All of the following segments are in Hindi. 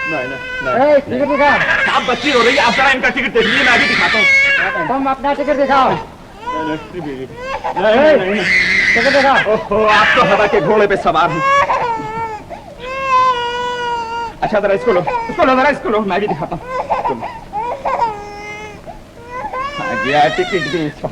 नहीं नहीं टिकट दिखा। आप बच्ची रो रही है, आप जरा इनका टिकट देख लीजिए, मैं अभी दिखाता हूँ। तुम अपना टिकट दिखाओ। नहीं टिकट दिखाओ। ओहो, आप तो हवा के घोड़े पे सवार हैं। अच्छा जरा इसको लो, जरा इसको लो, मैं भी दिखाता हूँ। आ गया टिकट भी इसको।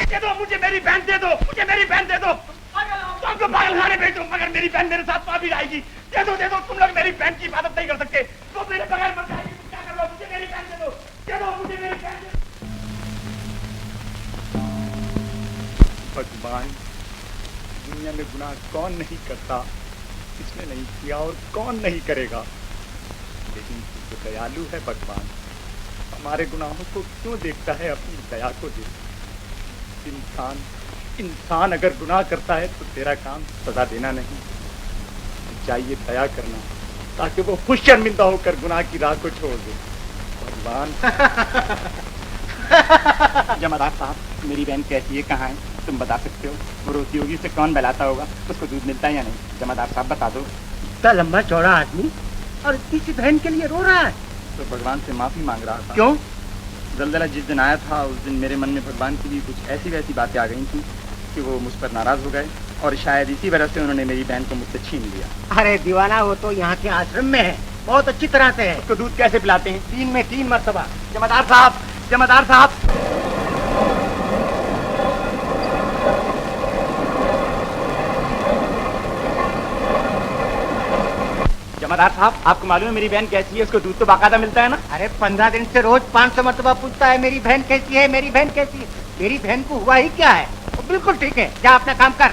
दे दो मुझे मेरी बहन, दे दो मुझे मेरी बहन, दे दो। तुमको पागल खाने भेजो, मगर मेरी बहन मेरे साथ तो अभी आएगी। दे दो, तुम लोग मेरी बहन की हिफाजत नहीं कर सकते। तो मेरे बगैर मर जाएगी, तुम क्या कर रहे हो? मुझे मेरी बहन दे दो मुझे मेरी बहन दे दो। भगवान, दुनिया में गुनाह कौन नहीं करता, किसने नहीं किया और कौन नहीं करेगा, लेकिन तो दयालु है भगवान, हमारे गुनाहों को क्यों देखता है, अपनी दया को देखता। इंसान अगर गुनाह करता है तो तेरा काम सजा देना नहीं, चाहिए दया करना, ताकि वो खुश शर्मिंदा होकर गुनाह की राह को छोड़ दे। भगवान। जमादार साहब, मेरी बहन कैसी है, कहाँ है, तुम बता सकते हो? वो रोती होगी, उसे कौन बहलाता होगा, उसको दूध मिलता है या नहीं? जमादार साहब बता दो। इतना लंबा चौड़ा आदमी और इतनी सी बहन के लिए रो रहा है। तो भगवान से माफी मांग रहा था। क्यों? जलजला जिस दिन आया था उस दिन मेरे मन में भगवान के लिए कुछ ऐसी वैसी बातें आ गई थी कि वो मुझ पर नाराज हो गए, और शायद इसी वजह से उन्होंने मेरी बहन को मुझसे छीन लिया। अरे दीवाना, वो तो यहाँ के आश्रम में है, बहुत अच्छी तरह से है। उसको दूध कैसे पिलाते हैं? 3 में 3 मरतबा। जमादार साहब, जमादार साहब। जमादार साहब, आपको मालूम है मेरी बहन कैसी है? उसको दूध तो बाकायदा मिलता है ना? अरे 15 दिन से रोज 500 मरतबा पूछता है मेरी बहन कैसी है, मेरी बहन कैसी है। मेरी बहन को हुआ ही क्या है, वो बिल्कुल ठीक है। जा अपना काम कर।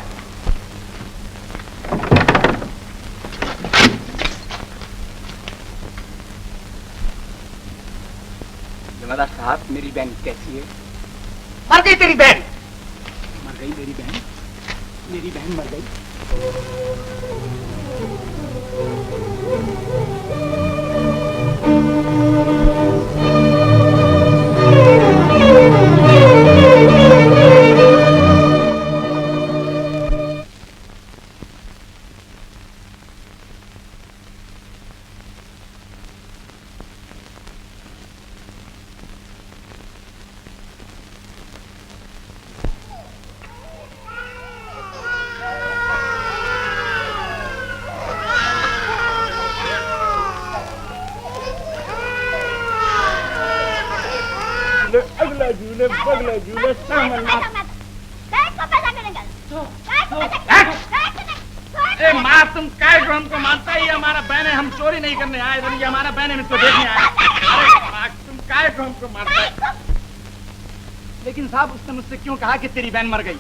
जमादार साहब, मेरी बहन कैसी है? मर गई तेरी बहन। मर गई मेरी बहन? मेरी बहन मर गई? अगला झूले बगला झूले सामन माँ, तुम काय को हमको मानता ही, हमारा बहन है, हम चोरी नहीं करने आए, ये हमारा बहन है, इसको देखने आए। अरे माँ, तुम काय को हमको मानता है? लेकिन साहब, उसने मुझसे क्यों कहा कि तेरी बहन मर गई?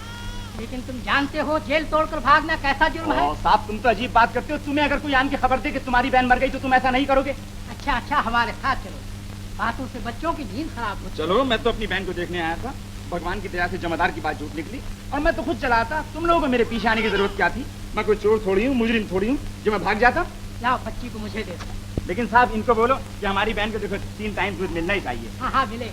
लेकिन तुम जानते हो जेल तोड़कर भागना कैसा जुर्म है। साहब, तुम तो अजीब बात करते हो। तुम्हें अगर कोई आन की खबर दे कि तुम्हारी बहन मर गई तो तुम ऐसा नहीं करोगे? अच्छा, हमारे साथ चलो, बातों से बच्चों की नींद खराब हो। चलो, मैं तो अपनी बहन को देखने आया था, भगवान की दया से जमादार की बात झूठ निकली, और मैं तो खुद चला था। तुम लोगों को मेरे पीछे आने की जरूरत क्या थी? मैं कोई चोर थोड़ी हूँ, मुजरिम थोड़ी हूँ जो मैं भाग जाता। लाओ बच्ची को मुझे दे दो। लेकिन साहब, इनको बोलो कि हमारी बहन को देखो 3 टाइम दूध मिलना ही चाहिए। हाँ मिले।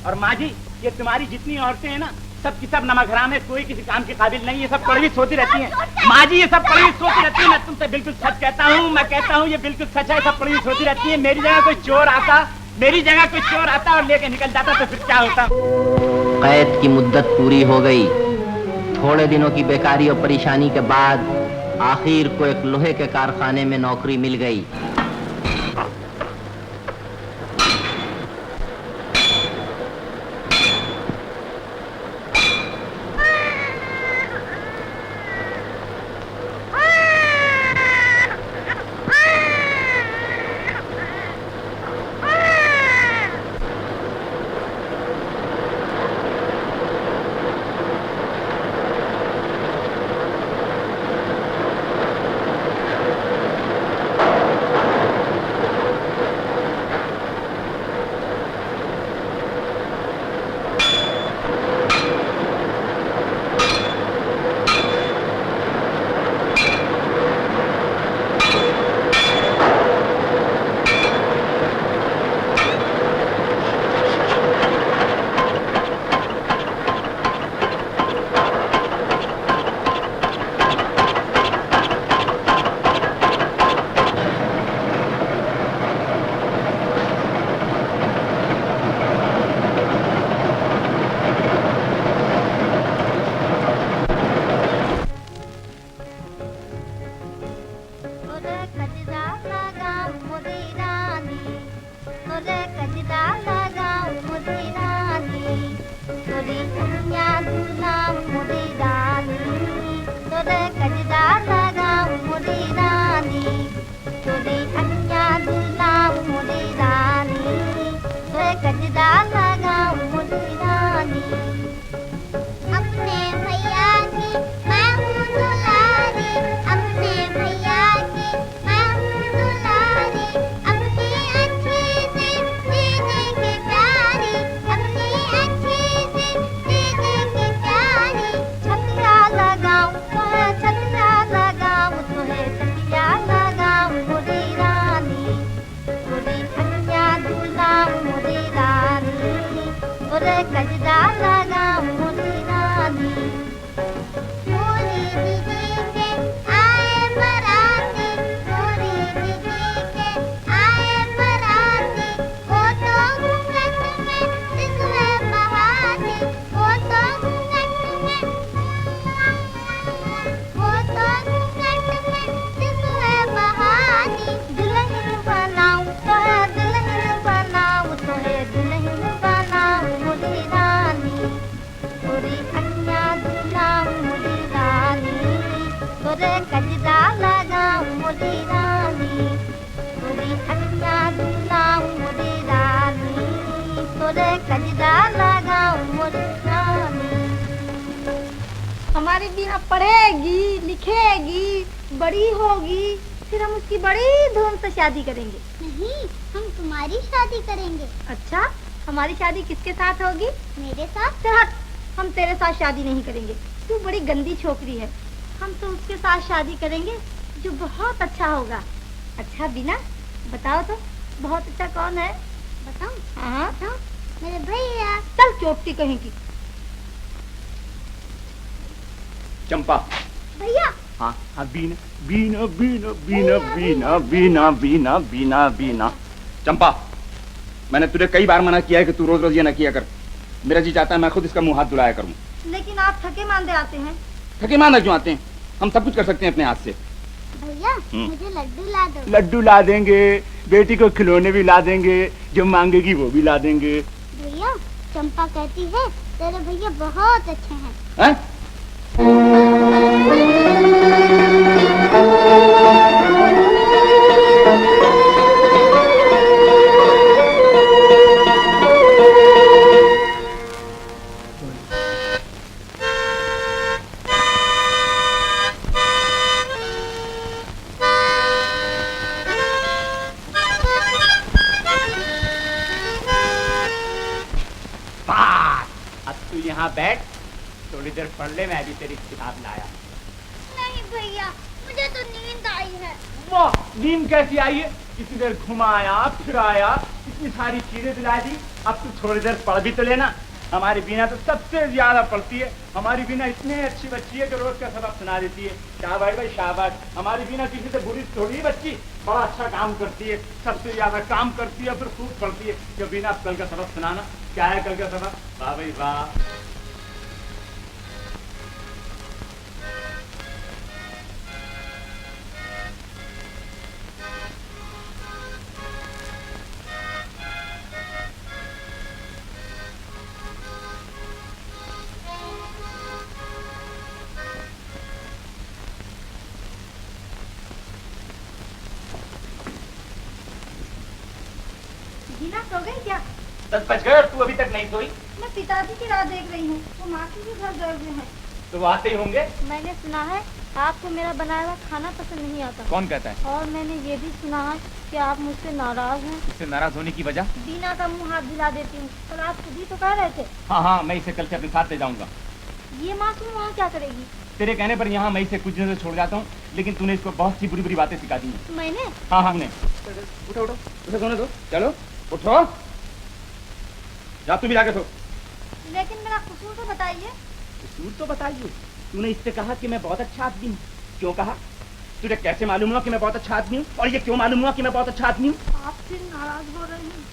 और माँ जी, ये तुम्हारी जितनी औरतें हैं ना, सब की सब नमक हराम है, कोई किसी काम के काबिल नहीं, ये सब कड़वी सोती रहती हैं। माँ जी, ये सब कड़वी सोती रहती है, मैं तुमसे बिल्कुल सच कहता हूँ, मैं कहता हूँ ये बिल्कुल सच है, सब कड़वी सोती रहती है। मेरी जगह कोई चोर आता और लेके निकल जाता तो फिर क्या होता? कैद की मुद्दत पूरी हो गई। थोड़े दिनों की बेकारी और परेशानी के बाद आखिर को एक लोहे के कारखाने में नौकरी मिल गई। तोरे कजरा लगाऊं मोरी रानी, तोरी अखियां दिखलाऊं मोरी रानी, तोरे कजरा लगाऊं मोरी रानी। हमारी बीना पढ़ेगी लिखेगी बड़ी होगी, फिर हम उसकी बड़ी धूम से शादी करेंगे। नहीं, हम तुम्हारी शादी करेंगे। अच्छा, हमारी शादी किसके साथ होगी? मेरे साथ। चल हट, हम तेरे साथ शादी नहीं करेंगे, तू बड़ी गंदी छोकरी है। हम तो उसके साथ शादी करेंगे जो बहुत अच्छा होगा। अच्छा बीना, बताओ तो बहुत अच्छा कौन है? बताऊं? हाँ बताऊं? मेरे भैया। चल चोटती कहेंगी। चंपा। भैया। हाँ हाँ, बीना बीना बीना बीना बीना बीना बीना बीना बीना। चंपा, मैंने तुझे कई बार मना किया है कि तू रोज रोज ये न किया कर। मेरा जी चाहता है मैं खुद इसका मुंह हाथ धुलाया करूं। लेकिन आप थके मांदे आते हैं। थके मांदा क्यों आते हैं? हम सब कुछ कर सकते हैं अपने हाथ से। भैया, मुझे लड्डू ला दो। लड्डू ला देंगे, बेटी को खिलौने भी ला देंगे, जो मांगेगी वो भी ला देंगे। भैया, चंपा कहती है तेरे भैया बहुत अच्छे हैं। हैं? अब तू यहाँ बैठ, थोड़ी देर पढ़ ले, मैं अभी तेरी किताब लाया। नहीं भैया, मुझे तो नींद आई है। वाह, नींद कैसी आई है? इतनी देर घुमाया फिराया, इतनी सारी चीजें दिला दी, अब तू थोड़ी देर पढ़ भी तो लेना। हमारी बीना तो सबसे ज्यादा पढ़ती है। हमारी बीना इतनी अच्छी बच्ची है कि रोज का सबक सुना देती है। शाबाश भाई शाबाश। हमारी बीना किसी से बुरी थोड़ी बच्ची, बड़ा अच्छा काम करती है, सबसे ज्यादा काम करती है, फिर खूब पढ़ती है। जो बीना कल का सबक सुनाना, क्या है कल का सबक? वाह भाई वाह। बीना सो गई क्या? 10 बज गए और तू अभी तक नहीं सोई? मैं पिताजी की राह देख रही हूँ, वो मासी के घर गए हुए हैं। तो वो आते ही होंगे। मैंने सुना है आपको मेरा बनाया हुआ खाना पसंद नहीं आता। कौन कहता है? और मैंने ये भी सुना है कि आप मुझसे नाराज हैं। इससे नाराज होने की वजह? बीना का मुंह हाथ दिला देती हूँ, कल आप खुद ही तो कह रहे थे। हाँ हाँ, मैं इसे कल से अपने साथ ले जाऊंगा। ये मासूम वहाँ क्या करेगी? तेरे कहने पर यहाँ मैं इसे कुछ दिनों से छोड़ जाता हूँ, लेकिन तूने इसको बहुत सी बुरी बुरी बातें सिखा दी हैं। मैंने? हाँ हाँ, हमने। उठो उठो, उसे सोने दो। चलो उठो, जा तू भी जाके सो। लेकिन मेरा कसूर तो बताइए। कसूर तो बताइए। तूने इससे कहा कि मैं बहुत अच्छा आदमी हूँ। क्यों कहा? तुझे कैसे मालूम हुआ कि मैं बहुत अच्छा आदमी हूँ? और ये क्यों मालूम हुआ कि मैं बहुत अच्छा आदमी हूँ? आप फिर नाराज हो रहे हैं।